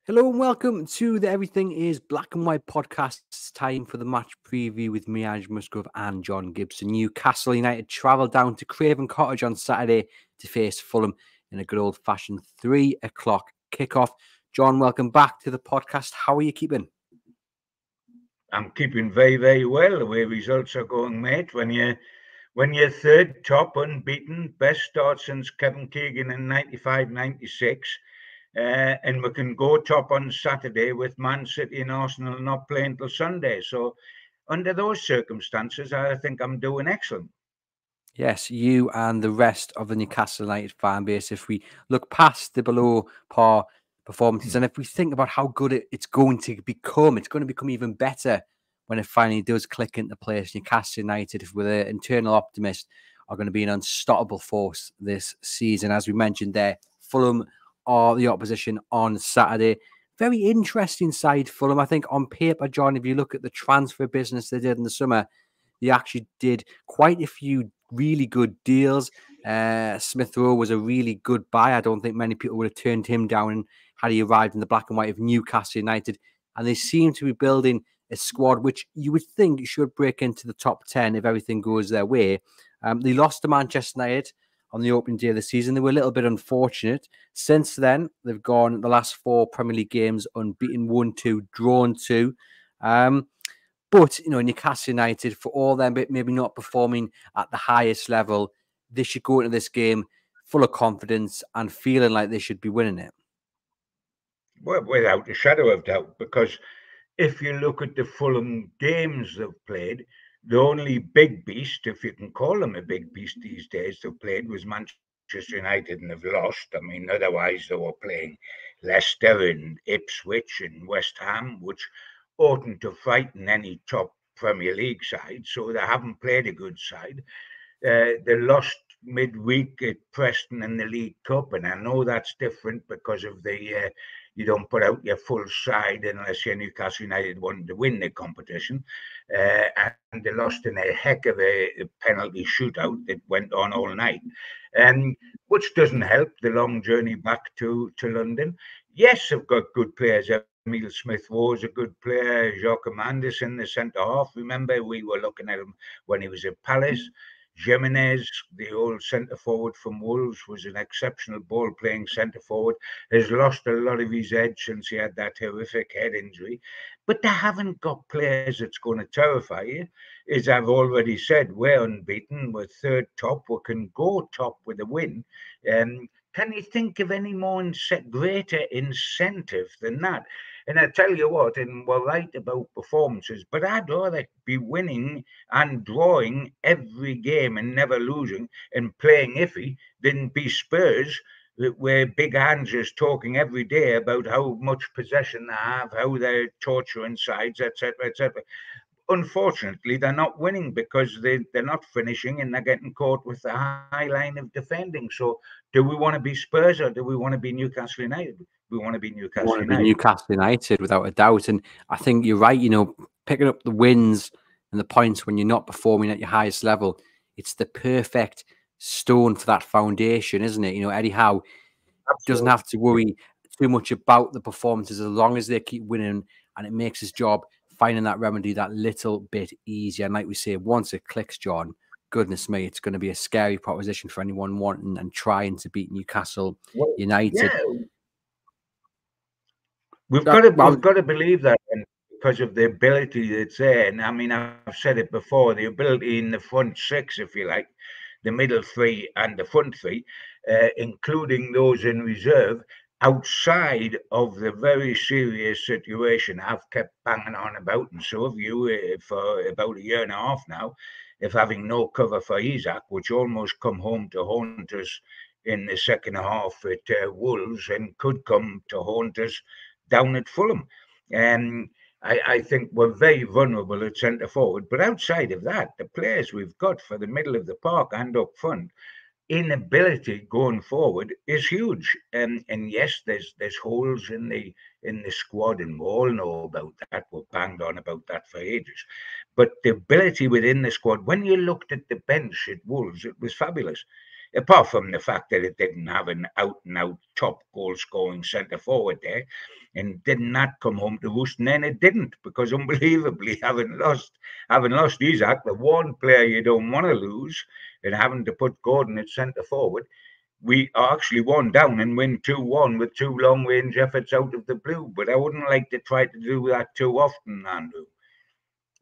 Hello and welcome to the Everything is Black and White podcast. It's time for the match preview with me, Ange Musgrove and John Gibson. Newcastle United travel down to Craven Cottage on Saturday to face Fulham in a good old-fashioned 3 o'clock kickoff. John, welcome back to the podcast. How are you keeping? I'm keeping very, very well. The way results are going, mate. When you're third top unbeaten, best start since Kevin Keegan in 95-96. And we can go top on Saturday with Man City and Arsenal not playing till Sunday. So under those circumstances, I think I'm doing excellent. Yes, you and the rest of the Newcastle United fan base, if we look past the below par performances and if we think about how good it's going to become even better when it finally does click into place. Newcastle United, if we're the internal optimist, are going to be an unstoppable force this season. As we mentioned there, Fulham are the opposition on Saturday. Very interesting side, Fulham. I think on paper, John, if you look at the transfer business they did in the summer, they actually did quite a few really good deals. Smith Rowe was a really good buy. I don't think many people would have turned him down had he arrived in the black and white of Newcastle United. And they seem to be building a squad which you would think should break into the top 10 if everything goes their way. They lost to Manchester United on the opening day of the season. They were a little bit unfortunate. Since then, they've gone the last 4 Premier League games unbeaten, 1-2, drawn 2. But, Newcastle United, for all them maybe not performing at the highest level, they should go into this game full of confidence and feeling like they should be winning it. Well, without a shadow of doubt, because if you look at the Fulham games they've played, the only big beast, if you can call them a big beast these days, they've played was Manchester United and they've lost. I mean, otherwise they were playing Leicester and Ipswich and West Ham, which oughtn't to frighten any top Premier League side. So they haven't played a good side. They lost midweek at Preston in the League Cup, and I know that's different because of the you don't put out your full side unless you're Newcastle United wanting to win the competition. And they lost in a heck of a penalty shootout that went on all night, which doesn't help the long journey back to London. Yes, they've got good players. Emile Smith Rowe is a good player. Jacques Amandis in the centre half. Remember, we were looking at him when he was at Palace. Jimenez, the old centre forward from Wolves, was an exceptional ball playing centre forward, has lost a lot of his edge since he had that horrific head injury. But they haven't got players that's going to terrify you. As I've already said, we're unbeaten, we're third top, we can go top with a win. Can you think of any more greater incentive than that? And I tell you what, and we're right about performances, but I'd rather be winning and drawing every game and never losing and playing iffy than be Spurs, where Big Ange is talking every day about how much possession they have, how they're torturing sides, etc., etc. Unfortunately, they're not winning because they're not finishing and they're getting caught with the high line of defending. So, do we want to be Spurs or do we want to be Newcastle United? We want to be I Newcastle want to be United. Newcastle United without a doubt. And I think you're right, picking up the wins and the points when you're not performing at your highest level, it's the perfect stone for that foundation, isn't it? Eddie Howe doesn't have to worry too much about the performances as long as they keep winning, and it makes his job finding that remedy that little bit easier. And like we say, once it clicks, John, goodness me, it's going to be a scary proposition for anyone wanting and trying to beat Newcastle United. Yeah. We've got to believe that, and because of the ability that's there. And I mean, I've said it before: the ability in the front six, if you like, the middle three and the front three, including those in reserve, outside of the very serious situation I've kept banging on about, and so have you for about a year and a half now, of having no cover for Isaac, which almost come home to haunt us in the second half at Wolves, and could come to haunt us down at Fulham. I think we're very vulnerable at centre forward. But outside of that, the players we've got for the middle of the park and up front, inability going forward is huge. And yes, there's holes in the squad, and we all know about that. We've banged on about that for ages. But the ability within the squad, when you looked at the bench at Wolves, it was fabulous. apart from the fact that it didn't have an out-and-out top goal-scoring centre-forward there, and didn't that come home to roost? And then it didn't, because unbelievably, having lost Isak, the one player you don't want to lose, and having to put Gordon at centre-forward, we are actually 1 down and win 2-1 with 2 long-range efforts out of the blue. But I wouldn't like to try to do that too often, Andrew.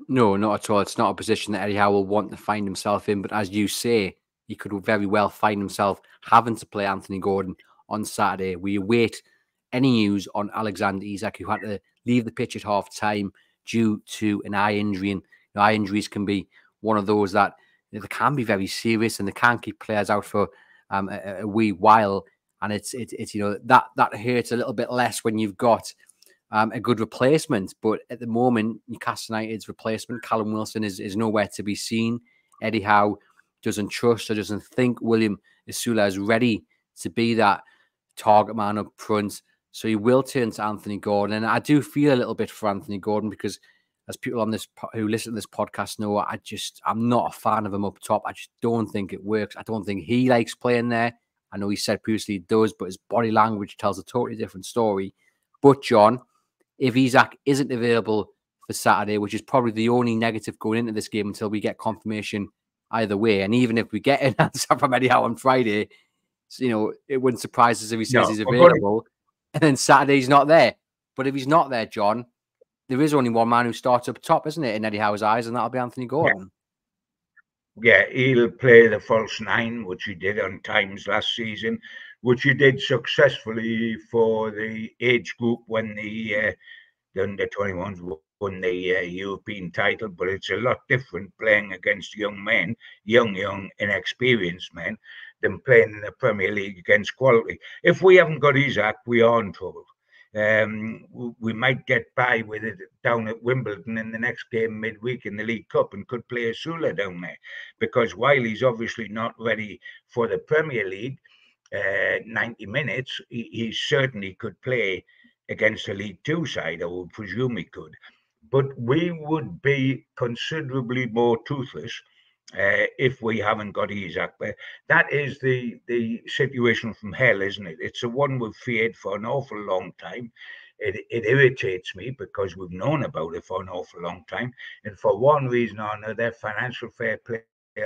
No, not at all. It's not a position that Eddie Howe will want to find himself in. But as you say, he could very well find himself having to play Anthony Gordon on Saturday. We await any news on Alexander Isak, who had to leave the pitch at half-time due to an eye injury. And eye injuries can be one of those that they can be very serious, and they can keep players out for a wee while. And it's that hurts a little bit less when you've got a good replacement. But at the moment, Newcastle United's replacement, Callum Wilson, is nowhere to be seen. Eddie Howe doesn't trust or doesn't think William Isula is ready to be that target man up front. So he will turn to Anthony Gordon. And I do feel a little bit for Anthony Gordon, because as people on this who listen to this podcast know, I'm not a fan of him up top. I just don't think it works. I don't think he likes playing there. I know he said previously he does, but his body language tells a totally different story. But John, if Isak isn't available for Saturday, which is probably the only negative going into this game until we get confirmation either way, and even if we get an answer from Eddie Howe on Friday, it wouldn't surprise us if he says he's available, and then Saturday's not there. But if he's not there, John, there is only one man who starts up top, isn't it, in Eddie Howe's eyes, and that'll be Anthony Gordon. Yeah, he'll play the false 9, which he did on times last season, which he did successfully for the age group when the under-21s won the European title. But it's a lot different playing against young men, young, inexperienced men, than playing in the Premier League against quality. If we haven't got Isak, we are in trouble. We might get by with it down at Wimbledon in the next game midweek in the League Cup, and could play Isula down there, because while he's obviously not ready for the Premier League 90 minutes, he certainly could play against a League Two side. I would presume he could. But we would be considerably more toothless if we haven't got Isak. But that is the situation from hell, isn't it? It's the one we've feared for an awful long time. It irritates me, because we've known about it for an awful long time, and for one reason or another, financial fair play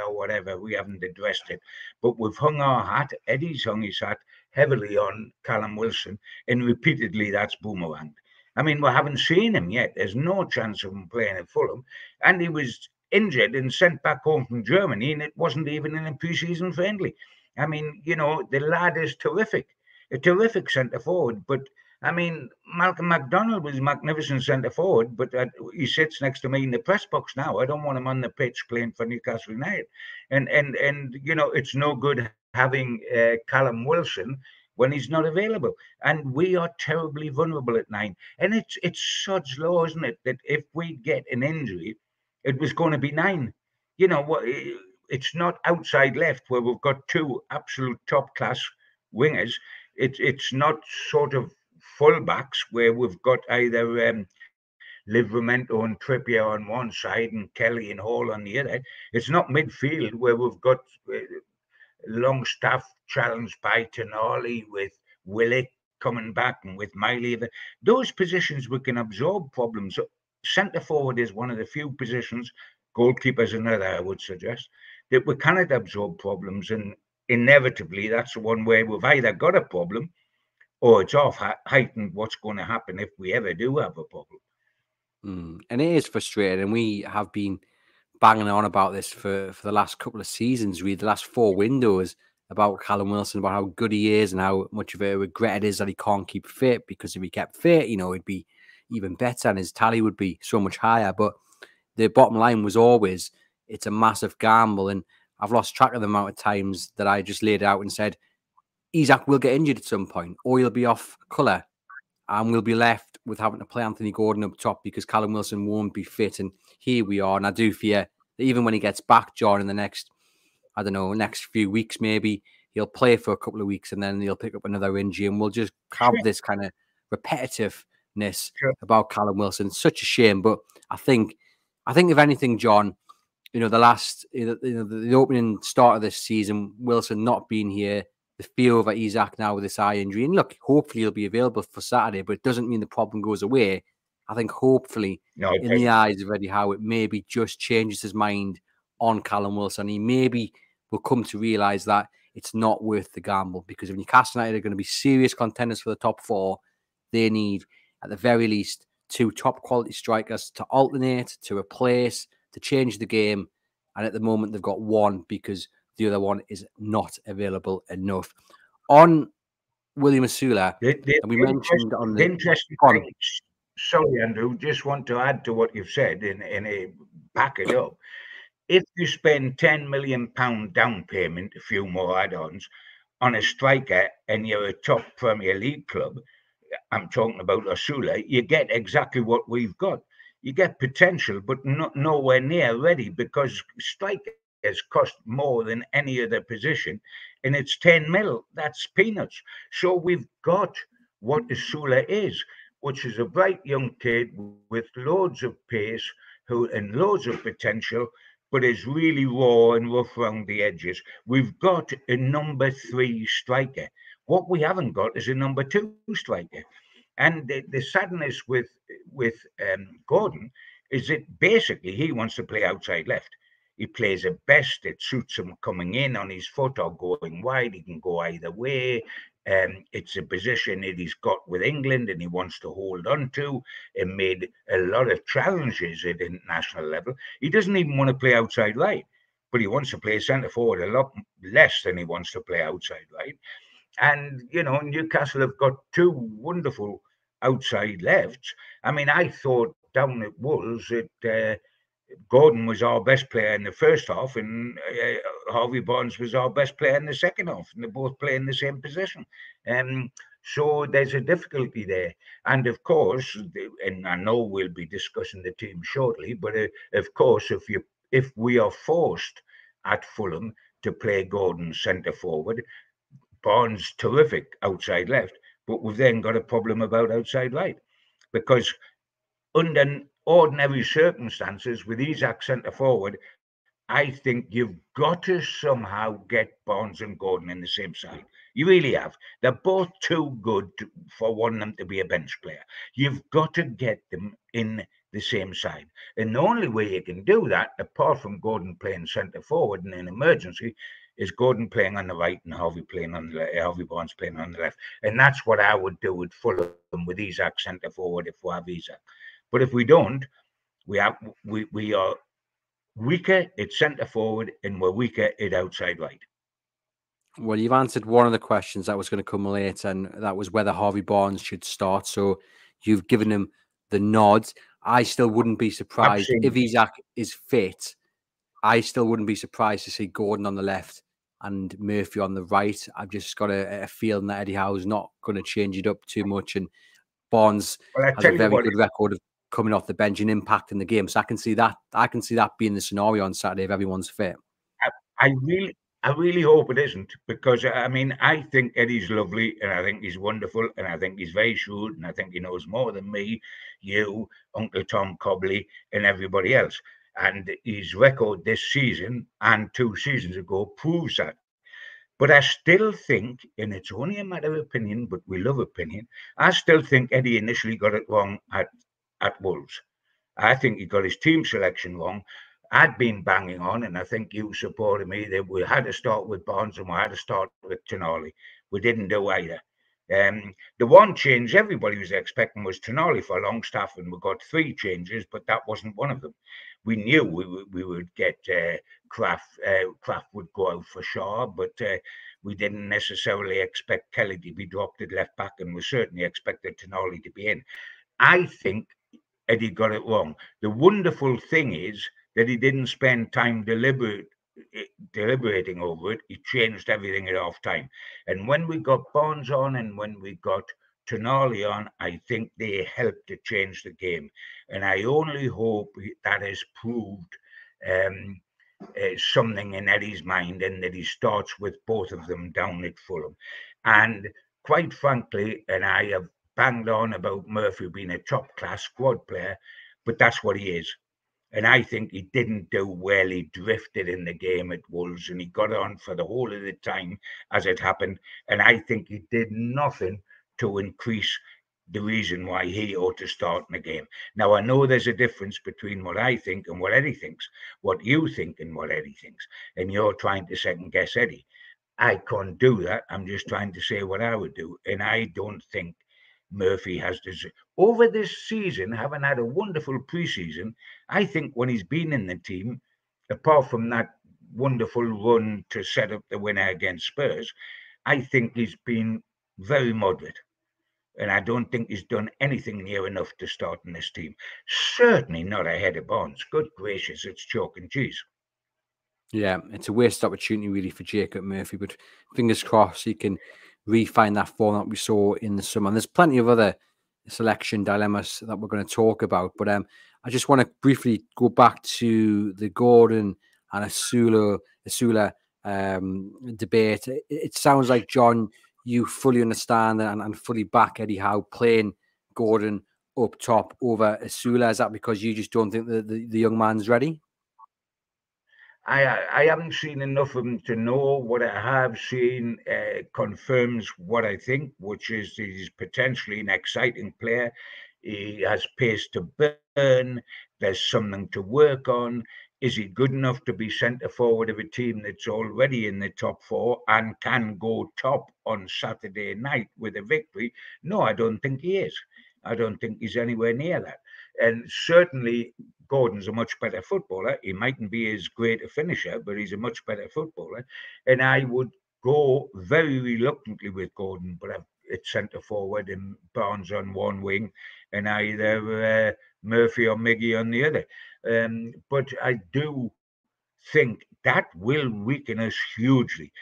or whatever, we haven't addressed it. But we've hung our hat, Eddie's hung his hat heavily on Callum Wilson, and repeatedly that's boomeranged. I mean, we haven't seen him yet. There's no chance of him playing at Fulham, and he was injured and sent back home from Germany, and it wasn't even in a pre-season friendly. I mean, the lad is terrific, a terrific centre-forward. But, I mean, Malcolm McDonald was a magnificent centre-forward, but he sits next to me in the press box now. I don't want him on the pitch playing for Newcastle United. And it's no good having Callum Wilson when he's not available. And we are terribly vulnerable at 9. And it's such law, isn't it, that if we get an injury, it was going to be 9. It's not outside left where we've got 2 absolute top-class wingers. It's not sort of fullbacks where we've got either Livramento and Trippier on one side and Kelly and Hall on the other. It's not midfield where we've got Longstaff challenged by Tonali, with Willock coming back, and with Miley. Those positions we can absorb problems. Centre forward is one of the few positions, goalkeeper's another, I would suggest, that we cannot absorb problems. And inevitably, that's the one where we've either got a problem or it's off heightened what's going to happen if we ever do have a problem. And it is frustrating. And we have been banging on about this for the last couple of seasons, really, the last 4 windows, about Callum Wilson, about how good he is and how much of a regret it is that he can't keep fit, because if he kept fit, it'd be even better and his tally would be so much higher. But the bottom line was always, it's a massive gamble. And I've lost track of the amount of times that I just laid out and said, Isak will get injured at some point, or he'll be off colour, and we'll be left with having to play Anthony Gordon up top because Callum Wilson won't be fit. And here we are. And I do fear that even when he gets back, John, in the next few weeks, maybe he'll play for a couple of weeks and then he'll pick up another injury, and we'll just have this kind of repetitiveness about Callum Wilson. It's such a shame. But I think if anything, John, the opening start of this season, Wilson not being here, the feel of Isak now with this eye injury, and look, hopefully he'll be available for Saturday, but it doesn't mean the problem goes away. I think hopefully in the eyes of Eddie Howe, it maybe just changes his mind on Callum Wilson. He maybe will come to realise that it's not worth the gamble, because if Newcastle United are going to be serious contenders for the top four, they need, at the very least, 2 top quality strikers to alternate, to replace, to change the game. And at the moment, they've got one because the other one is not available enough. On William Asula, and we mentioned on the interesting thing. Sorry, Andrew, just want to add to what you've said and back it up. If you spend £10 million down payment, a few more add-ons on a striker, and you're a top Premier League club, I'm talking about Asula, you get exactly what we've got. You get potential, but nowhere near ready, because strikers cost more than any other position, and it's 10 mil. That's peanuts. So we've got what Asula is, which is a bright young kid with loads of pace and loads of potential, but is really raw and rough around the edges. We've got a number 3 striker. What we haven't got is a number 2 striker. And the sadness with Gordon is that basically he wants to play outside left. He plays it best. It suits him coming in on his foot or going wide. He can go either way. It's a position that he's got with England and he wants to hold on to, and made a lot of challenges at international level. He doesn't even want to play outside right, but he wants to play centre forward a lot less than he wants to play outside right. And, Newcastle have got 2 wonderful outside lefts. I mean, I thought down at Wolves that Gordon was our best player in the first half, and Harvey Barnes was our best player in the second half, and they both play in the same position. So there's a difficulty there. And of course, and I know we'll be discussing the team shortly, but of course, if we are forced at Fulham to play Gordon centre forward, Barnes terrific outside left, but we've then got a problem about outside right, because under ordinary circumstances with Isak centre forward, I think you've got to somehow get Barnes and Gordon in the same side. You really have. They're both too good for one of them to be a bench player. You've got to get them in the same side. And the only way you can do that, apart from Gordon playing centre forward in an emergency, is Gordon playing on the right and Harvey Barnes playing on the left. And that's what I would do with Fulham with Isak centre forward if we have Isak. But if we don't, we are weaker at centre forward and we're weaker at outside right. Well, you've answered one of the questions that was going to come later, and that was whether Harvey Barnes should start. So you've given him the nod. I still wouldn't be surprised if Isak is fit. I still wouldn't be surprised to see Gordon on the left and Murphy on the right. I've just got a feeling that Eddie Howe's not going to change it up too much, and Barnes has a very good record of coming off the bench and impacting the game. So I can see that. I can see that being the scenario on Saturday if everyone's fit. I really hope it isn't, because I mean, I think Eddie's lovely, and I think he's wonderful, and I think he's very shrewd, and I think he knows more than me, you, Uncle Tom Cobley, and everybody else. And his record this season and 2 seasons ago proves that. But I still think, and it's only a matter of opinion, but we love opinion, I still think Eddie initially got it wrong at Wolves. I think he got his team selection wrong. I'd been banging on, and I think you supported me, that we had to start with Barnes and we had to start with Tonali. We didn't do either. The one change everybody was expecting was Tonali for Longstaff, and we got 3 changes, but that wasn't one of them. We knew we would get Kraft. Kraft would go out for Shaw, but we didn't necessarily expect Kelly to be dropped at left back, and we certainly expected Tonali to be in. I think Eddie got it wrong. The wonderful thing is that he didn't spend time deliberating over it. He changed everything at half time. And when we got Barnes on and when we got Tonali on, I think they helped to change the game. And I only hope that has proved something in Eddie's mind, and that he starts with both of them down at Fulham. And quite frankly, and I have banged on about Murphy being a top-class squad player, but that's what he is. And I think he didn't do well. He drifted in the game at Wolves and he got on for the whole of the time as it happened. And I think he did nothing to increase the reason why he ought to start in the game. Now, I know there's a difference between what I think and what Eddie thinks, what you think and what Eddie thinks. And you're trying to second guess Eddie. I can't do that. I'm just trying to say what I would do. And I don't think Murphy has this. Over this season, having had a wonderful preseason, I think when he's been in the team, apart from that wonderful run to set up the winner against Spurs, I think he's been very moderate. And I don't think he's done anything near enough to start in this team. Certainly not ahead of Barnes. Good gracious, it's chalk and cheese. Yeah, it's a wasted opportunity really for Jacob Murphy, but fingers crossed he can refine that form that we saw in the summer. And there's plenty of other selection dilemmas that we're going to talk about, but I just want to briefly go back to the Gordon and Asula debate. It sounds like, John, you fully understand and fully back Eddie Howe playing Gordon up top over Asula. Is that because you just don't think the young man's ready? I haven't seen enough of him to know. What I have seen confirms what I think, which is he's potentially an exciting player. He has pace to burn. There's something to work on. Is he good enough to be centre forward of a team that's already in the top four and can go top on Saturday night with a victory? No, I don't think he is. I don't think he's anywhere near that. And certainly Gordon's a much better footballer. He mightn't be as great a finisher, but he's a much better footballer. And I would go very reluctantly with Gordon, but it's centre forward and Barnes on one wing, and either Murphy or Miggy on the other. But I do think that will weaken us hugely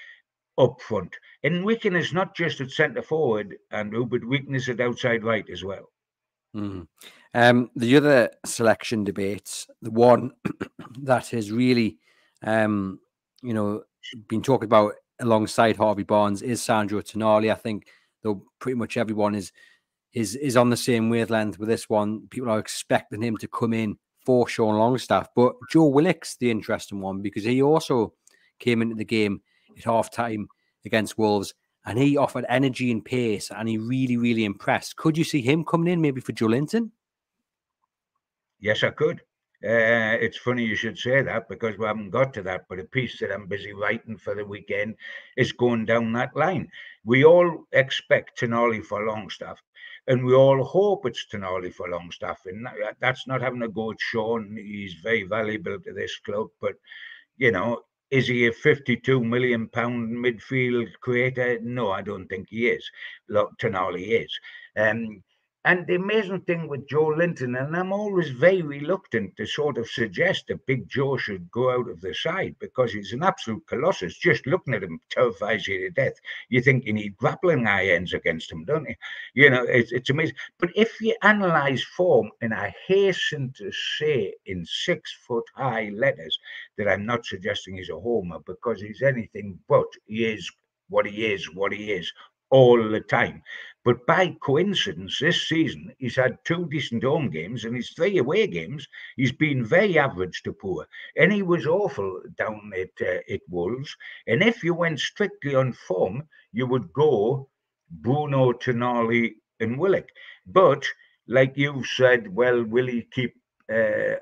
up front. And weaken us not just at centre forward, Andrew, but weaken us at outside right as well. Mm. The other selection debates, the one that has really, been talked about alongside Harvey Barnes is Sandro Tonali. I think though pretty much everyone is on the same wavelength with this one. People are expecting him to come in for Sean Longstaff, but Joe Willock's the interesting one because he also came into the game at half time against Wolves. And he offered energy and pace, and he really, really impressed. Could you see him coming in maybe for Joe Linton? Yes, I could. It's funny you should say that because we haven't got to that, but a piece that I'm busy writing for the weekend is going down that line. We all expect Tonali for Longstaff, and we all hope it's Tonali for Longstaff. And that's not having a go at Sean. He's very valuable to this club, but you know, is he a 52 million pound midfield creator? No, I don't think he is. Look, Tonali is. And the amazing thing with Joe Linton, and I'm always very reluctant to sort of suggest that Big Joe should go out of the side because he's an absolute colossus. Just looking at him terrifies you to death. You think you need grappling irons against him, don't you? You know, it's amazing. But if you analyse form, and I hasten to say in 6-foot high letters that I'm not suggesting he's a homer because he's anything but. He is what he is, all the time. But by coincidence, this season, he's had 2 decent home games and his 3 away games, he's been very average to poor. And he was awful down at Wolves. And if you went strictly on form, you would go Bruno, Tonali, and Willock. But like you've said, well, will he keep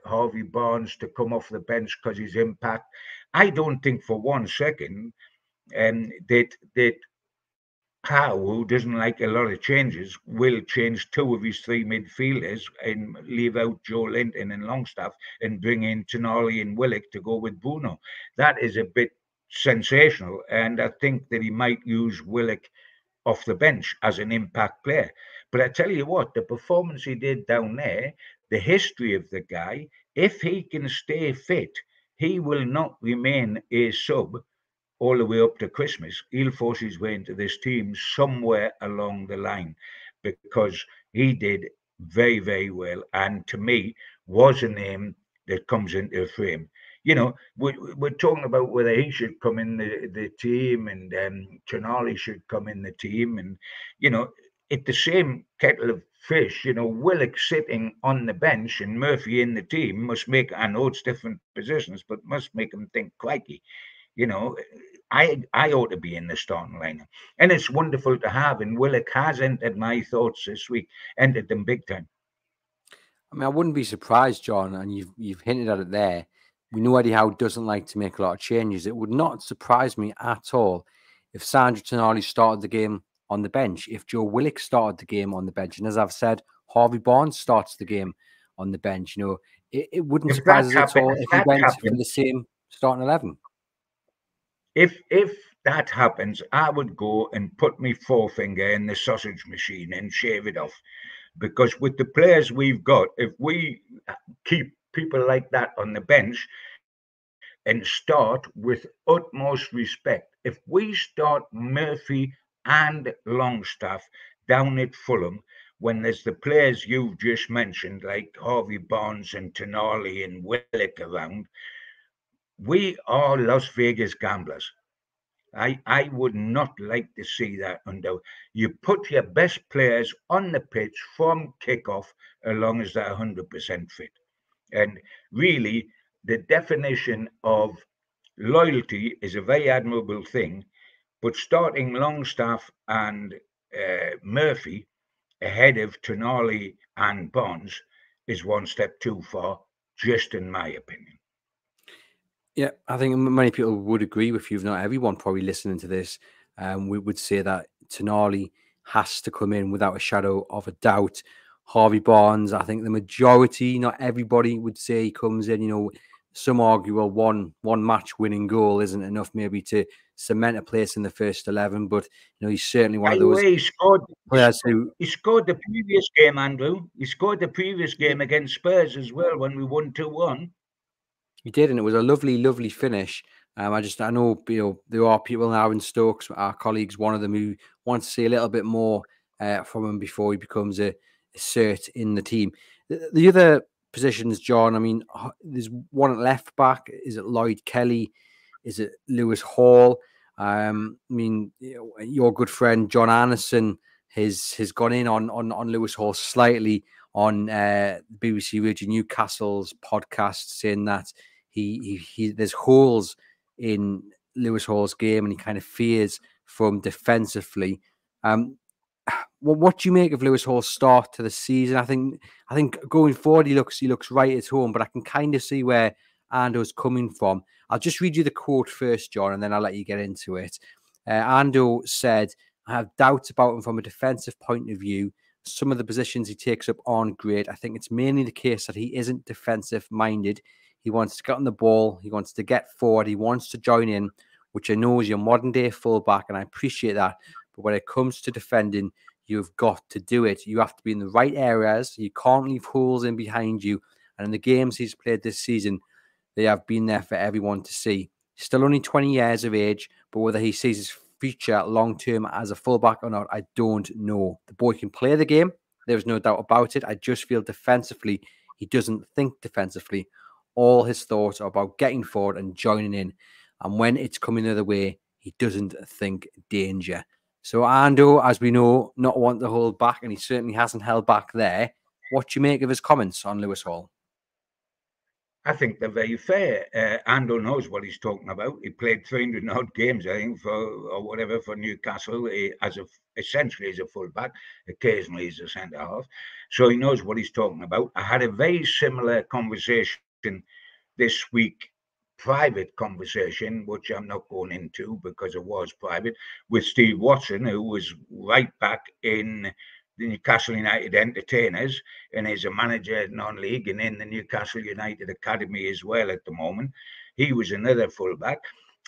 Harvey Barnes to come off the bench because his impact? I don't think for 1 second that Howe, who doesn't like a lot of changes, will change 2 of his 3 midfielders and leave out Joe Linton and Longstaff and bring in Tonali and Willock to go with Bruno. That is a bit sensational, and I think that he might use Willock off the bench as an impact player. But I tell you what, the performance he did down there, the history of the guy, if he can stay fit, he will not remain a sub all the way up to Christmas. He'll force his way into this team somewhere along the line because he did very, very well. And to me, was a name that comes into the frame. You know, we're talking about whether he should come in the team and Tonali should come in the team. And, you know, it's the same kettle of fish. Willock sitting on the bench and Murphy in the team must make, I know it's different positions, but must make them think, crikey, you know, I ought to be in the starting lineup. And it's wonderful to have, and Willock has entered my thoughts this week, entered them big time. I mean, I wouldn't be surprised, John, and you've hinted at it there. We know Eddie Howe doesn't like to make a lot of changes. It would not surprise me at all if Sandro Tonali started the game on the bench, if Joe Willock started the game on the bench. And as I've said, Harvey Barnes starts the game on the bench. It wouldn't surprise us at all if he went for the same starting 11. If that happens, I would go and put my forefinger in the sausage machine and shave it off. Because with the players we've got, if we keep people like that on the bench and start with utmost respect, if we start Murphy and Longstaff down at Fulham, when there's the players you've just mentioned, like Harvey Barnes and Tonali and Willock around, we are Las Vegas gamblers. I would not like to see that under. You put your best players on the pitch from kickoff as long as they're 100% fit. And really, the definition of loyalty is a very admirable thing, but starting Longstaff and Murphy ahead of Tonali and Bonds is one step too far, just in my opinion. Yeah, I think many people would agree with you. If not everyone probably listening to this, we would say that Tonali has to come in without a shadow of a doubt. Harvey Barnes, I think the majority, not everybody, would say he comes in. Some argue, well, one match winning goal isn't enough maybe to cement a place in the first 11, but he's certainly one of those players who he scored the previous game, Andrew. He scored the previous game against Spurs as well when we won 2-1. He did, and it was a lovely, lovely finish. I know, there are people now in Stokes, our colleagues, one of them who wants to see a little bit more from him before he becomes a cert in the team. The other positions, John, I mean, there's one at left back. Is it Lloyd Kelly? Is it Lewis Hall? I mean, your good friend John Anderson has gone in on Lewis Hall slightly on BBC Radio Newcastle's podcast, saying that he there's holes in Lewis Hall's game and he kind of fears from defensively. What do you make of Lewis Hall's start to the season? I think going forward he looks right at home, but I can kind of see where Ando's coming from. I'll just read you the quote first, John, and then I'll let you get into it. Ando said, "I have doubts about him from a defensive point of view. Some of the positions he takes up aren't great. I think it's mainly the case that he isn't defensive minded. He wants to get on the ball. He wants to get forward. He wants to join in, which I know is your modern day fullback, and I appreciate that. But when it comes to defending, you've got to do it. You have to be in the right areas. You can't leave holes in behind you. And in the games he's played this season, they have been there for everyone to see. He's still only 20 years of age, but whether he sees his future long-term as a fullback or not, I don't know. The boy can play the game. There's no doubt about it. I just feel defensively, he doesn't think defensively. All his thoughts are about getting forward and joining in. And when it's coming the other way, he doesn't think danger." So Ando, as we know, not want to hold back, and he certainly hasn't held back there. What do you make of his comments on Lewis Hall? I think they're very fair. Ando knows what he's talking about. He played 300 odd games, I think, for Newcastle, essentially as a fullback, occasionally as a centre half. So he knows what he's talking about. I had a very similar conversation this week, private conversation, which I'm not going into because it was private, with Steve Watson, who was right back in the Newcastle United entertainers and is a manager non-league and in the Newcastle United Academy as well at the moment. He was another fullback.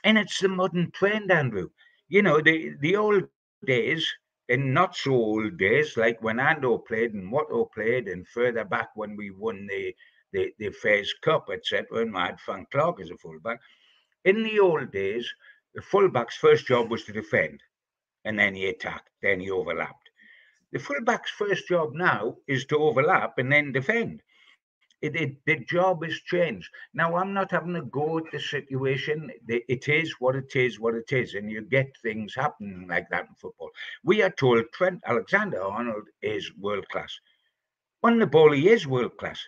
And it's the modern trend, Andrew. The old days and not so old days, like when Ando played and Watto played and further back when we won the Fairs Cup, etc., and I had Frank Clark as a fullback. In the old days, the fullback's first job was to defend, and then he attacked, then he overlapped. The fullback's first job now is to overlap and then defend. The job has changed. Now, I'm not having a go at the situation. It is what it is, and you get things happening like that in football. We are told Trent Alexander-Arnold is world class. On the ball, he is world class.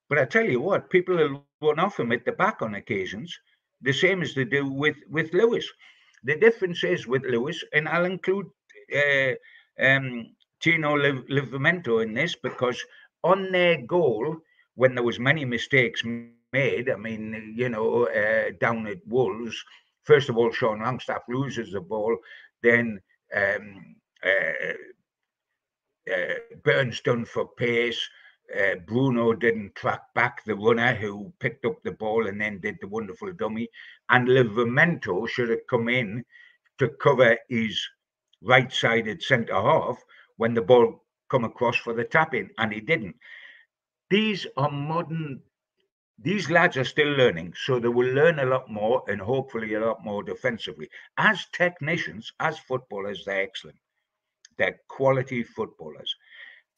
But I tell you what, people will run off him at the back on occasions, the same as they do with Lewis. The difference is with Lewis, and I'll include uh, Tino Livramento in this, because on their goal, when there was many mistakes made, I mean, down at Wolves, first of all, Sean Longstaff loses the ball, then um, uh, Burns done for pace. Bruno didn't track back the runner who picked up the ball and then did the wonderful dummy. And Livramento should have come in to cover his right-sided centre half when the ball come across for the tap in, and he didn't. These are modern. These lads are still learning, so they will learn a lot more and hopefully a lot more defensively. As technicians, as footballers, they're excellent. They're quality footballers.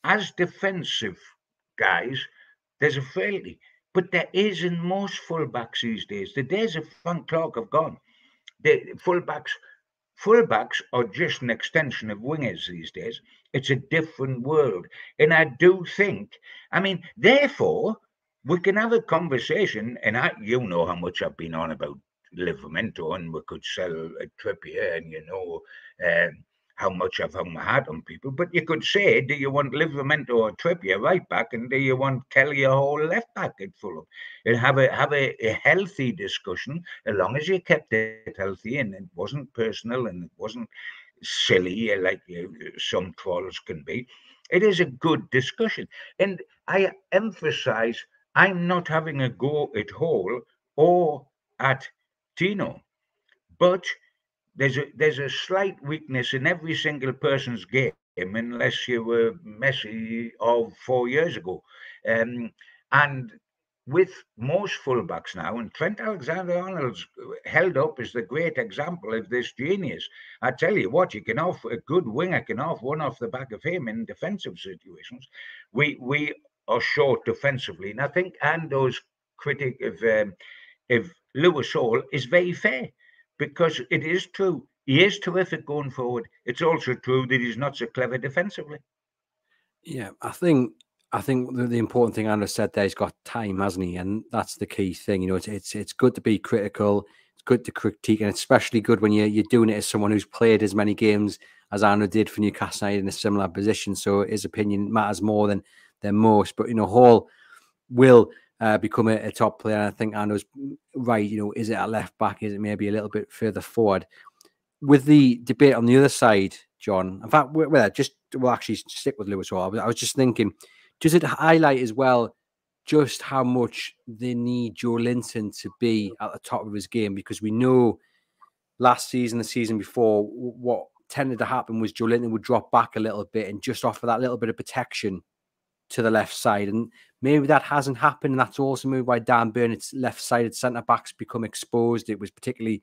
As defensive guys, there's a frailty, but there is in most fullbacks these days. The days of Frank Clark have gone. The fullbacks are just an extension of wingers these days. It's a different world, and I do think. I mean, therefore, we can have a conversation, and you know how much I've been on about Livramento, and we could sell a Trippier, and how much I've hung my hat on people. But you could say, do you want Livramento or Trippier right back, and do you want Kelly or Hall left back at Fulham? And have a healthy discussion, as long as you kept it healthy and it wasn't personal and it wasn't silly like some trolls can be. It is a good discussion, and I emphasize I'm not having a go at Hall or at Tino, but there's a slight weakness in every single person's game, unless you were Messi of 4 years ago. And with most fullbacks now, and Trent Alexander-Arnold's held up as the great example of this genius. I tell you what, you can off a good winger can off one off the back of him in defensive situations. We are short defensively, and I think Ando's critic of Lewis Hall is very fair, because it is true. He is terrific going forward. It's also true that he's not so clever defensively. Yeah, I think the important thing Andrew said there, he's got time, hasn't he? And that's the key thing. It's good to be critical. It's good to critique, and it's especially good when you're doing it as someone who's played as many games as Andrew did for Newcastle United in a similar position. So his opinion matters more than most. But Hall will become a top player. And I think Andrew's right. Is it a left back? Is it maybe a little bit further forward? With the debate on the other side, John, in fact, we'll actually stick with Lewis Hall. I was just thinking, does it highlight as well just how much they need Joe Linton to be at the top of his game? Because we know last season, the season before, what tended to happen was Joe Linton would drop back a little bit and just offer that little bit of protection to the left side. And maybe that hasn't happened. And that's also moved by Dan Burnett's left-sided centre-backs become exposed. It was particularly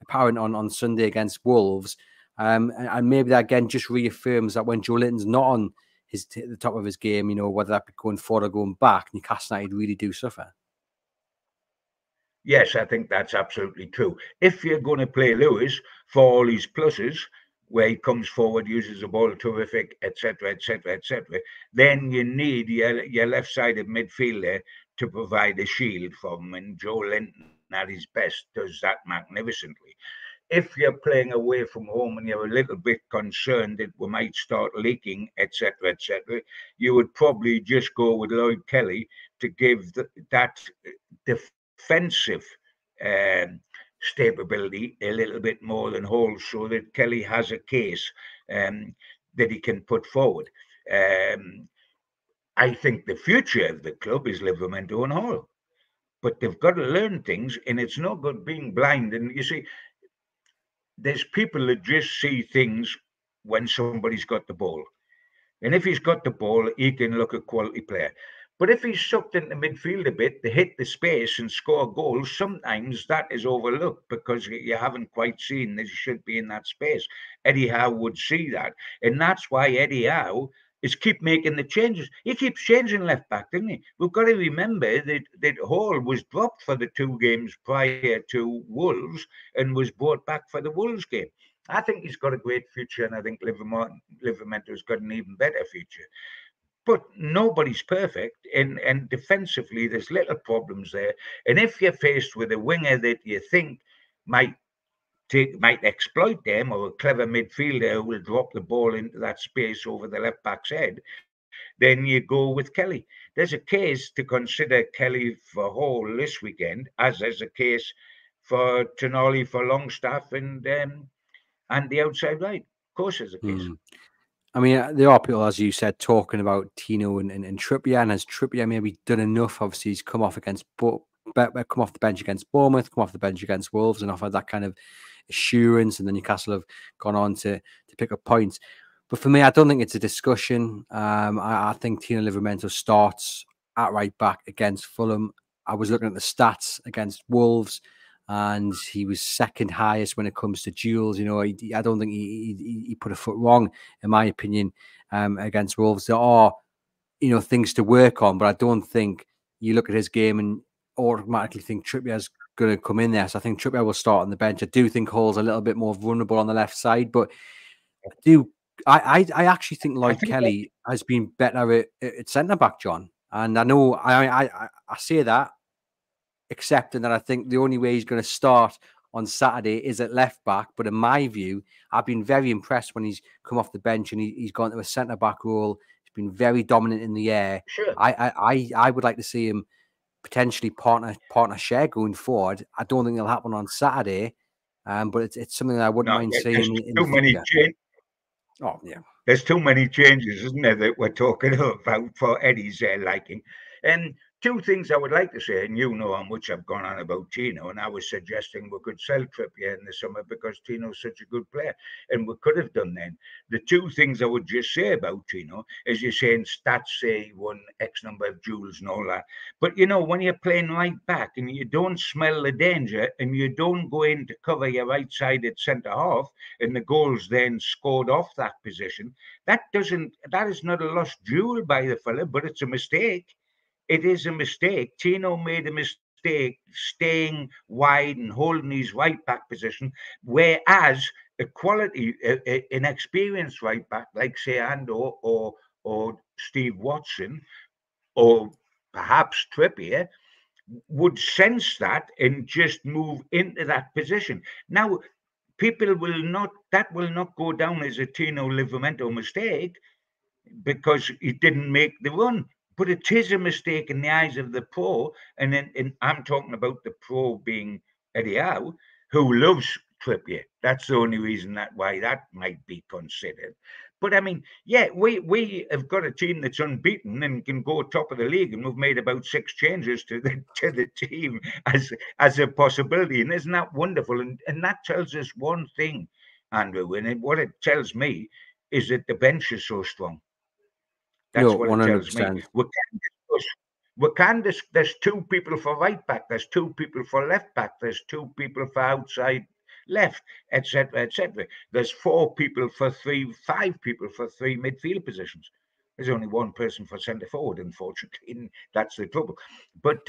apparent on Sunday against Wolves. And maybe that again just reaffirms that when Joe Linton's not on the top of his game, whether that be going forward or going back, Newcastle United really do suffer. Yes, I think that's absolutely true. If you're going to play Lewis for all his pluses, where he comes forward, uses the ball terrific, etc., etc., etc., then you need your left-sided midfielder to provide a shield for him, and Joe Linton at his best does that magnificently. If you're playing away from home and you're a little bit concerned that we might start leaking, etc., etc., you would probably just go with Lloyd Kelly to give that defensive stability a little bit more than Hall, so that Kelly has a case that he can put forward. I think the future of the club is Livramento and Hall, but they've got to learn things, and it's no good being blind. And you see, there's people that just see things when somebody's got the ball. And if he's got the ball, he can look a quality player. But if he's sucked into midfield a bit to hit the space and score goals, sometimes that is overlooked because you haven't quite seen that he should be in that space. Eddie Howe would see that. And that's why Eddie Howe is keep making the changes. He keeps changing left back, didn't he? We've got to remember that Hall was dropped for the 2 games prior to Wolves and was brought back for the Wolves game. I think he's got a great future, and I think Livermento's got an even better future. But nobody's perfect, and defensively, there's little problems there. And if you're faced with a winger that you think might exploit them, or a clever midfielder who will drop the ball into that space over the left back's head, then you go with Kelly. There's a case to consider Kelly for Hall this weekend, as there's a case for Tonali, for Longstaff, and the outside right. Of course, there's a case. I mean, there are people, as you said, talking about Tino and Trippier, and has Trippier maybe done enough? Obviously, he's come off come off the bench against Bournemouth, come off the bench against Wolves, and offered that kind of assurance, and then Newcastle have gone on to pick up points. But for me, I don't think it's a discussion. I think Tino Livramento starts at right back against Fulham. I was looking at the stats against Wolves, and he was second highest when it comes to duels. You know, I don't think he put a foot wrong, in my opinion, against Wolves. There are, you know, things to work on, but I don't think you look at his game and automatically think Trippier's going to come in there. So I think Trippier will start on the bench. I do think Hall's a little bit more vulnerable on the left side, but I actually think Lloyd Kelly has been better at centre back, John. And I know I say that, accepting that I think the only way he's going to start on Saturday is at left back. But in my view, I've been very impressed when he's come off the bench and he's gone to a centre back role. He's been very dominant in the air. Sure. I would like to see him potentially partner share going forward. I don't think it'll happen on Saturday, but it's something that I wouldn't mind seeing in the future. Oh yeah, there's too many changes, isn't there, that we're talking about for Eddie's liking. And 2 things I would like to say, and you know how much I've gone on about Tino, and I was suggesting we could sell Trippier in the summer because Tino's such a good player, and we could have done then. The 2 things I would just say about Tino is you're saying stats say he won X number of duels and all that, but you know, when you're playing right back and you don't smell the danger and you don't go in to cover your right-sided centre half, and the goal's then scored off that position, that is not a lost duel by the fella, but it's a mistake. It is a mistake. Tino made a mistake staying wide and holding his right back position, whereas a quality, an experienced right back like say Ando or Steve Watson or perhaps Trippier would sense that and just move into that position. Now, people will not go down as a Tino Livramento mistake because he didn't make the run. But it is a mistake in the eyes of the pro, and I'm talking about the pro being Eddie Howe, who loves Trippier. That's the only reason why that might be considered. But I mean, yeah, we have got a team that's unbeaten and can go top of the league, and we've made about 6 changes to the team as a possibility, and isn't that wonderful? And that tells us one thing, Andrew, and what it tells me is that the bench is so strong. That's what 100%. It tells me. There's 2 people for right back, there's 2 people for left back, there's 2 people for outside left, etc., etc. There's 4 people for 3, 5 people for 3 midfield positions. There's only 1 person for centre forward, unfortunately, and that's the trouble. But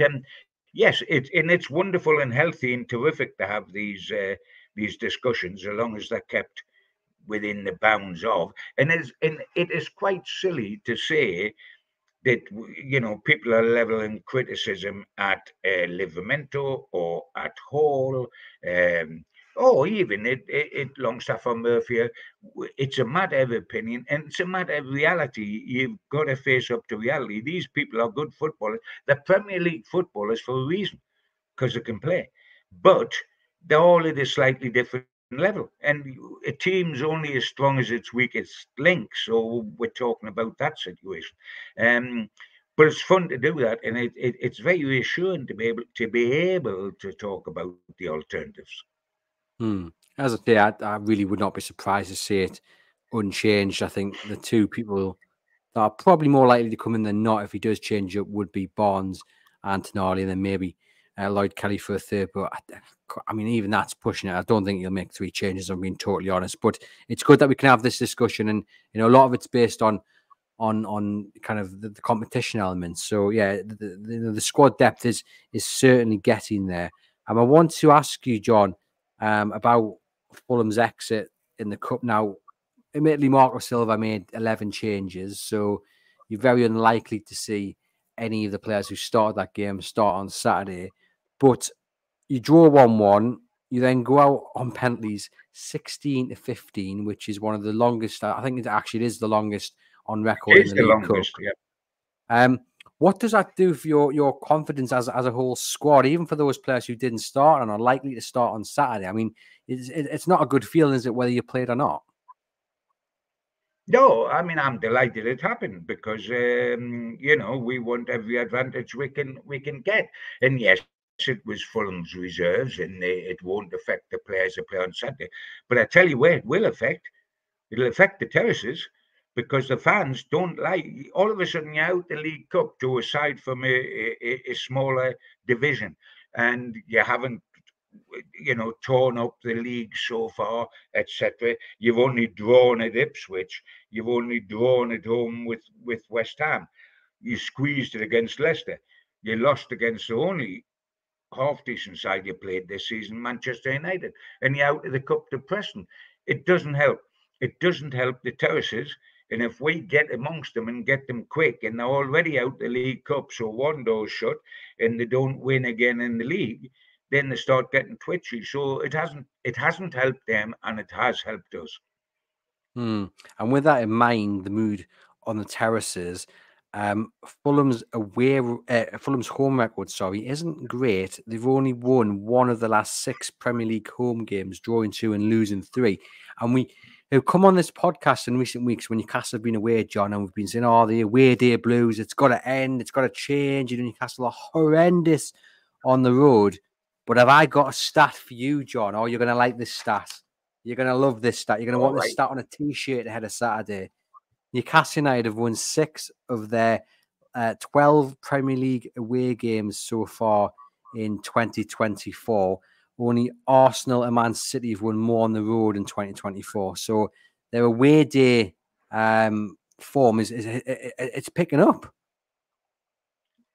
yes, it's wonderful and healthy and terrific to have these discussions, as long as they're kept within the bounds of, and it is quite silly to say that, you know, people are leveling criticism at Livramento or at Hall, or even at Longstaff or Murphy. It's a matter of opinion and it's a matter of reality. You've got to face up to reality. These people are good footballers. They're Premier League footballers for a reason, because they can play, but they're all at a slightly different level, and a team's only as strong as its weakest link. So we're talking about that situation, but it's fun to do that, and it's very reassuring to be able to talk about the alternatives. As I say, I really would not be surprised to see it unchanged. I think the 2 people that are probably more likely to come in than not if he does change up would be Barnes and Tonali, and then maybe Lloyd Kelly for a third. But I mean, even that's pushing it. I don't think he'll make 3 changes, I'm being totally honest. But it's good that we can have this discussion, and you know, a lot of it's based on on kind of the competition elements. So yeah, the squad depth is certainly getting there. And I want to ask you, John, about Fulham's exit in the cup. Now, admittedly, Marco Silva made 11 changes, so you're very unlikely to see any of the players who started that game start on Saturday. But you draw 1-1. You then go out on penalties 16-15, which is one of the longest. I think it is the longest on record It in is the the League Cup. longest, yeah. What does that do for your confidence as a whole squad, even for those players who didn't start and are likely to start on Saturday? I mean, it's not a good feeling, is it, whether you played or not? No, I mean I'm delighted it happened because we want every advantage we can get. And yes, it was Fulham's reserves, and it won't affect the players who play on Saturday. But I tell you where it will affect. It'll affect the terraces because the fans don't like. All of a sudden, you're out the League Cup to a side from a smaller division, and you haven't torn up the league so far, etc. You've only drawn at Ipswich. You've only drawn at home with West Ham. You squeezed it against Leicester. You lost against the only half decent side you played this season, Manchester United, and you're out of the cup to Preston. It doesn't help. It doesn't help the terraces. And if we get amongst them and get them quick, and they're already out the League Cup, so one door's shut, and they don't win again in the league, then they start getting twitchy. So it hasn't helped them, and it has helped us. And with that in mind, the mood on the terraces, Fulham's home record, isn't great. They've only won one of the last 6 Premier League home games, drawing 2 and losing 3. And we have come on this podcast in recent weeks when Newcastle have been away, John, and we've been saying, "Oh, the away day blues, it's got to end, it's got to change." Newcastle are horrendous on the road. But have I got a stat for you, John? Oh, you're going to like this stat. You're going to love this stat. You're going to want this stat on a T-shirt ahead of Saturday. Newcastle United have won 6 of their 12 Premier League away games so far in 2024. Only Arsenal and Man City have won more on the road in 2024. So their away day form it's picking up.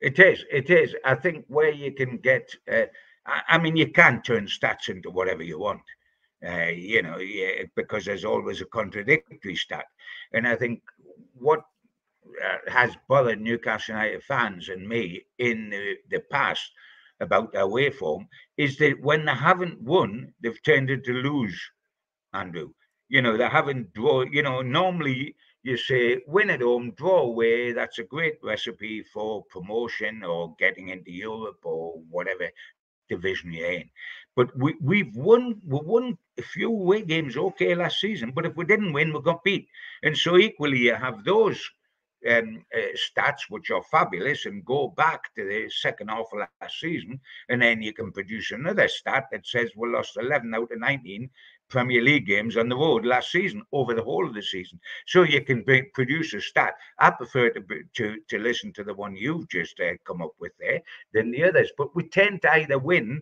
It is. I think where you can get, I mean, you can turn stats into whatever you want, because there's always a contradictory stat. And I think what has bothered Newcastle United fans and me in the past about their away form is that when they haven't won, they've tended to lose, Andrew. They haven't drawn, normally you say win at home, draw away. That's a great recipe for promotion or getting into Europe or whatever division you're in. But we won a few away games okay last season, but if we didn't win, we got beat. And so equally, you have those stats which are fabulous and go back to the second half of last season, and then you can produce another stat that says we lost 11 out of 19 Premier League games on the road last season over the whole of the season. So you can produce a stat. I prefer to listen to the one you've just come up with there than the others, but we tend to either win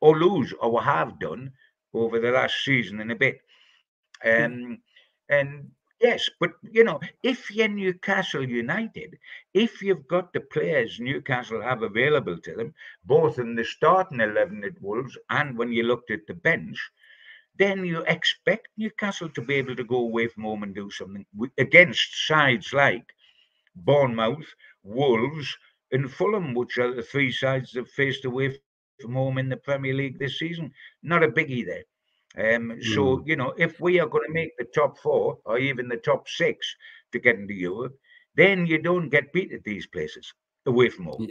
or lose, or we have done over the last season and a bit. And yes, but if you're Newcastle United, if you've got the players Newcastle have available to them, both in the starting 11 at Wolves and when you looked at the bench, then you expect Newcastle to be able to go away from home and do something against sides like Bournemouth, Wolves, and Fulham, which are the 3 sides that faced away from home in the Premier League this season. Not a biggie there. So, if we are going to make the top 4 or even the top 6 to get into Europe, then you don't get beat at these places away from home.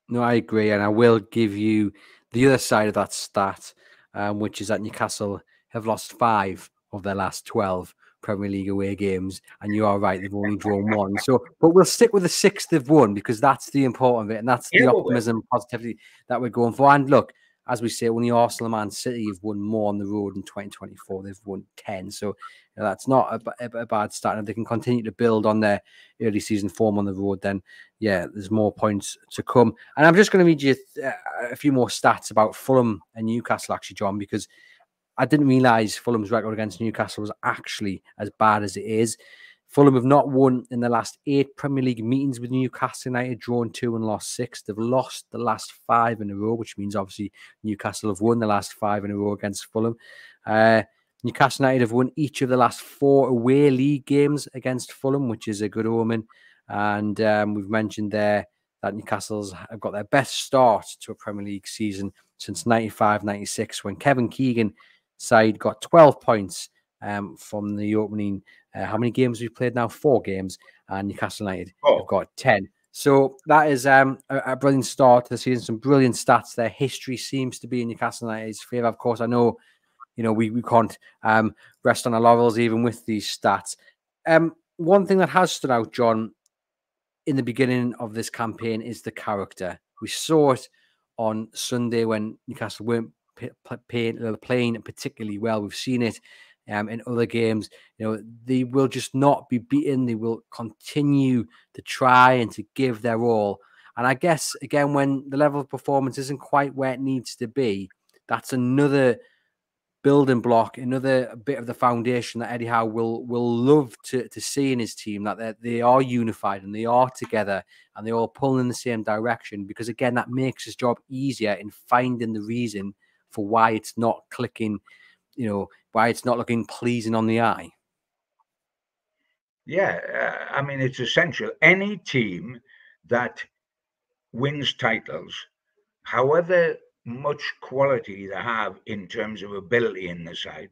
No, I agree. And I will give you the other side of that stat, which is that Newcastle have lost 5 of their last 12 Premier League away games. And you are right, they've only drawn 1. So, but we'll stick with the 6 they've won because that's the important bit. And that's the optimism, positivity that we're going for. And look, as we say, only Arsenal and Man City have won more on the road in 2024. They've won 10. So that's not a bad start. And if they can continue to build on their early season form on the road, then yeah, there's more points to come. And I'm just going to read you a few more stats about Fulham and Newcastle, actually, John, because I didn't realise Fulham's record against Newcastle was actually as bad as it is. Fulham have not won in the last 8 Premier League meetings with Newcastle United, drawn 2 and lost 6. They've lost the last 5 in a row, which means obviously Newcastle have won the last 5 in a row against Fulham. Newcastle United have won each of the last 4 away league games against Fulham, which is a good omen. And we've mentioned there that Newcastle's have got their best start to a Premier League season since 95-96, when Kevin Keegan's side got 12 points from the opening. How many games we've played now? 4 games, and Newcastle United have got 10. So that is a brilliant start to the season. Some brilliant stats there. History seems to be in Newcastle United's favour. Of course, I know, we can't rest on our laurels even with these stats. One thing that has stood out, John, in the beginning of this campaign is the character. We saw it on Sunday when Newcastle weren't playing particularly well. We've seen it in other games. They will just not be beaten. They will continue to try and to give their all. And I guess, again, when the level of performance isn't quite where it needs to be, that's another building block, another bit of the foundation that Eddie Howe will love to see in his team, that they are unified and they are together and they're all pulling in the same direction, because again, that makes his job easier in finding the reason for why it's not clicking, why it's not looking pleasing on the eye. Yeah, I mean, it's essential. Any team that wins titles, however much quality they have in terms of ability in the side,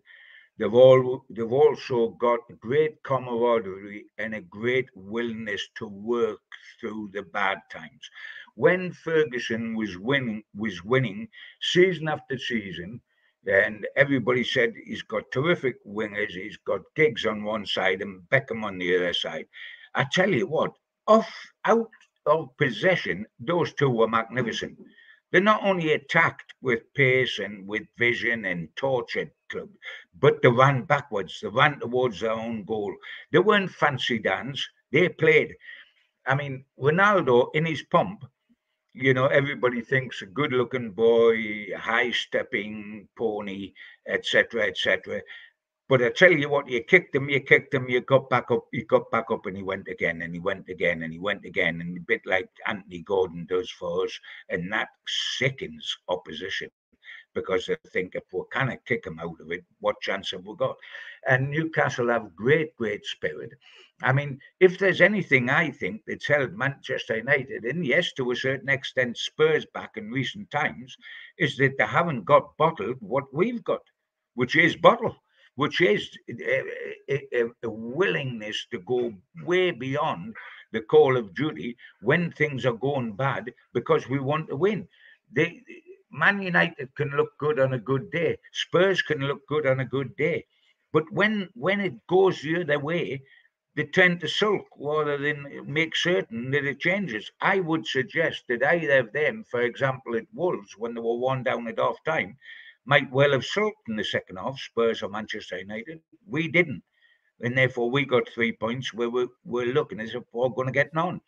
they've also got great camaraderie and a great willingness to work through the bad times. When Ferguson was winning season after season, and everybody said he's got terrific wingers, he's got Giggs on one side and Beckham on the other side. I tell you what, out of possession, those two were magnificent. They not only attacked with pace and with vision and tortured club, but they ran backwards. They ran towards their own goal. They weren't fancy dance. They played. I mean, Ronaldo in his pomp, everybody thinks a good-looking boy, high-stepping pony, etc., etc. But I tell you what, you kicked him, you got back up, and he went again, and he went again, and he went again, and a bit like Anthony Gordon does for us, and that sickens opposition, because they think if we cannot kick him out of it, what chance have we got? And Newcastle have great spirit. I mean, if there's anything I think that's held Manchester United, and yes, to a certain extent Spurs back in recent times, is that they haven't got bottled what we've got, which is a willingness to go way beyond the call of duty when things are going bad, because we want to win. Man United can look good on a good day. Spurs can look good on a good day. But when it goes the other way, they tend to sulk rather than make certain that it changes. I would suggest that either of them, for example, at Wolves, when they were 1 down at half time, might well have sulked in the second half, Spurs or Manchester United. We didn't. And therefore, we got 3 points where we're looking as if we're going to get none.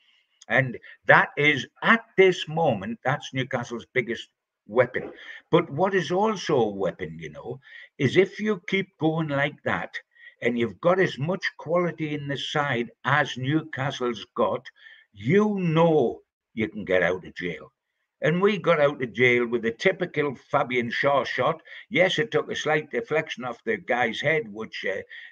And that is, at this moment, that's Newcastle's biggest weapon. But what is also a weapon, is if you keep going like that, and you've got as much quality in the side as Newcastle's got, you can get out of jail. And we got out of jail with a typical Fabian Shaw shot. Yes, it took a slight deflection off the guy's head, which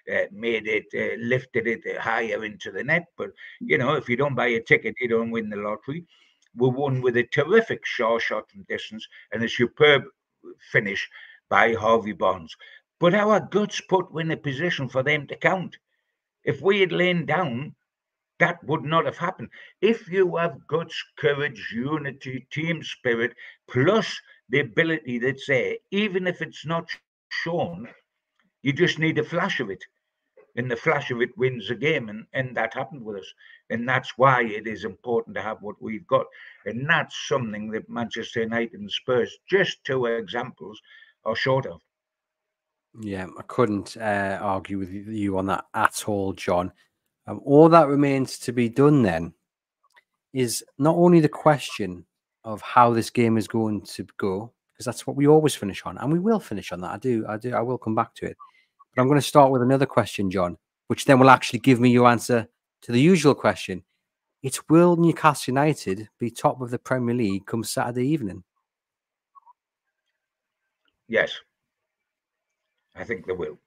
lifted it higher into the net. But, if you don't buy a ticket, you don't win the lottery. We won with a terrific Shaw shot from distance and a superb finish by Harvey Barnes. But our guts put in a position for them to count. If we had lain down, that would not have happened. If you have guts, courage, unity, team spirit, plus the ability that's there, even if it's not shown, you just need a flash of it. And the flash of it wins the game. And that happened with us. And that's why it is important to have what we've got. And that's something that Manchester United and Spurs, just 2 examples, are short of. Yeah, I couldn't argue with you on that at all, John. All that remains to be done then is not only the question of how this game is going to go, because that's what we always finish on, and we will finish on that. I will come back to it. But I'm going to start with another question, John. which then will actually give me your answer to the usual question. It's, will Newcastle United be top of the Premier League come Saturday evening? Yes, I think they will.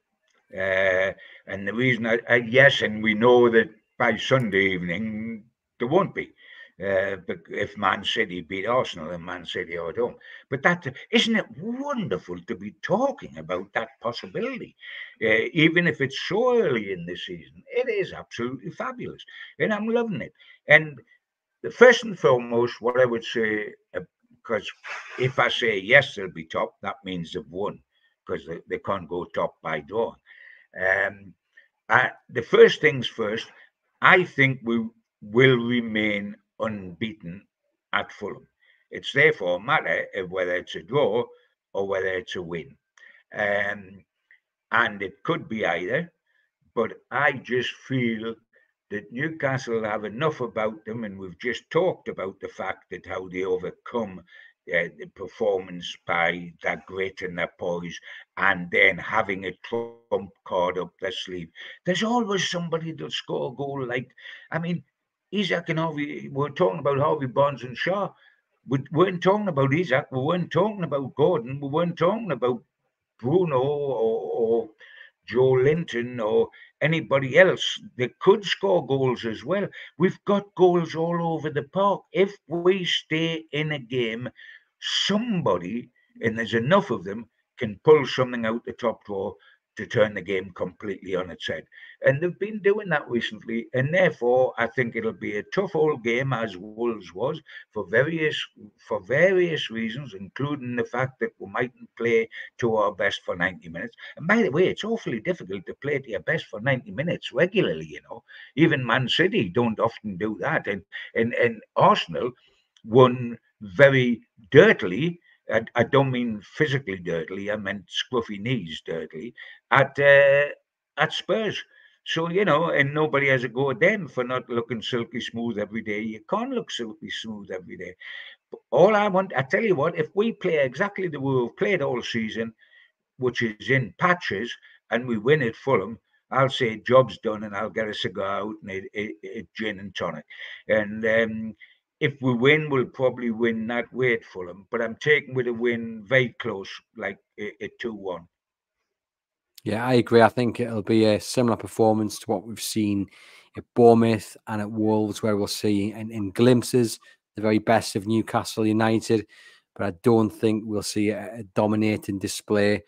And the reason yes, and we know that by Sunday evening there won't be. If Man City beat Arsenal and Man City are at home. But isn't it wonderful to be talking about that possibility? Even if it's so early in the season, it is absolutely fabulous. And I'm loving it. And the first and foremost, what I would say, because if I say yes, they'll be top, that means they've won, because they can't go top by draw. The first things first, I think we will remain unbeaten at Fulham. It's therefore a matter of whether it's a draw or whether it's a win. And it could be either, but I just feel that Newcastle have enough about them, and we've just talked about the fact that how they overcome the performance by their grit and their poise, and then having a trump card up their sleeve. There's always somebody that'll score a goal. Like, I mean, Isaac and Harvey, we're talking about Harvey Barnes and Shaw. We weren't talking about Isaac. We weren't talking about Gordon. We weren't talking about Bruno or Joe Linton or anybody else that could score goals as well. We've got goals all over the park. If we stay in a game, somebody, and there's enough of them, can pull something out the top drawer to turn the game completely on its head. And they've been doing that recently. And therefore, I think it'll be a tough old game, as Wolves was, for various reasons, including the fact that we mightn't play to our best for 90 minutes. And by the way, it's awfully difficult to play to your best for 90 minutes regularly, you know. Even Man City don't often do that. And Arsenal won very dirtily. I don't mean physically dirtily. I meant scruffy knees dirtily at Spurs. So, you know, and nobody has a go at them for not looking silky smooth every day. You can't look silky smooth every day. All I tell you what, if we play exactly the way we've played all season, which is in patches, and we win at Fulham, I'll say job's done, and I'll get a cigar out and a gin and tonic. And if we win, we'll probably win that way at Fulham. But I'm taking with a win very close, like a 2-1. Yeah, I agree. I think it'll be a similar performance to what we've seen at Bournemouth and at Wolves, where we'll see in glimpses the very best of Newcastle United. But I don't think we'll see a dominating display.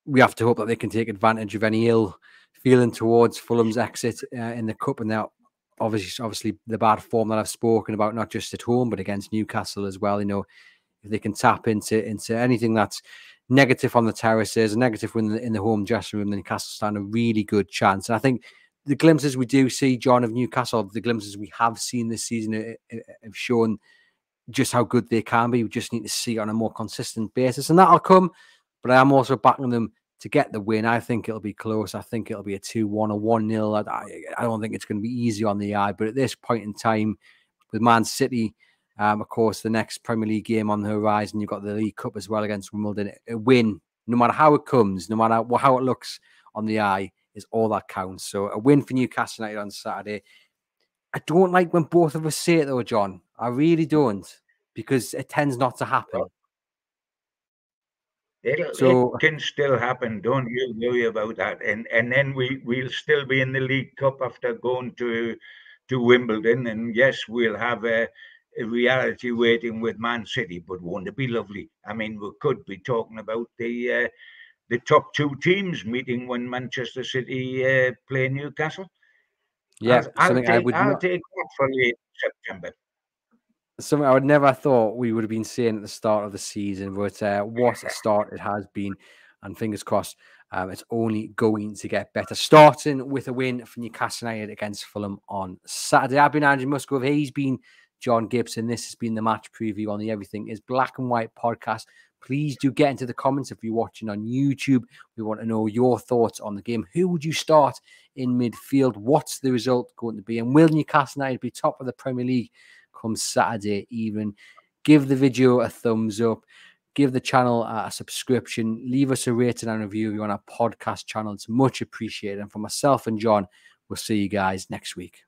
We have to hope that they can take advantage of any ill feeling towards Fulham's exit in the cup, and now obviously the bad form that I've spoken about, not just at home but against Newcastle as well. You know, if they can tap into anything that's negative on the terraces, a negative win in the home dressing room, then Newcastle stand a really good chance. And I think the glimpses we do see, John, of Newcastle, the glimpses we have seen this season have shown just how good they can be. We just need to see it on a more consistent basis, and that'll come. But I am also backing them to get the win. I think it'll be close. I think it'll be a 2-1 or 1-0. I don't think it's going to be easy on the eye. But at this point in time, with Man City, of course, the next Premier League game on the horizon, you've got the League Cup as well against Wimbledon. A win, no matter how it comes, no matter how it looks on the eye, is all that counts. So a win for Newcastle United on Saturday. I don't like when both of us say it, though, John. I really don't, because it tends not to happen. It can still happen. Don't you worry about that. And then we'll still be in the League Cup after going to Wimbledon. And yes, we'll have a reality waiting with Man City. But won't it be lovely? I mean, we could be talking about the top two teams meeting when Manchester City play Newcastle. Yeah, I'll take that for late September. Something I would never thought we would have been saying at the start of the season, but what a start it has been. And fingers crossed, it's only going to get better. Starting with a win for Newcastle United against Fulham on Saturday. I've been Andrew Musgrove. He's been John Gibson. This has been the match preview on the Everything is Black and White podcast. Please do get into the comments if you're watching on YouTube. We want to know your thoughts on the game. Who would you start in midfield? What's the result going to be? And will Newcastle United be top of the Premier League come Saturday evening? Give the video a thumbs up. give the channel a subscription, leave us a rating and review if you're on our podcast channel. It's much appreciated. And for myself and John, we'll see you guys next week.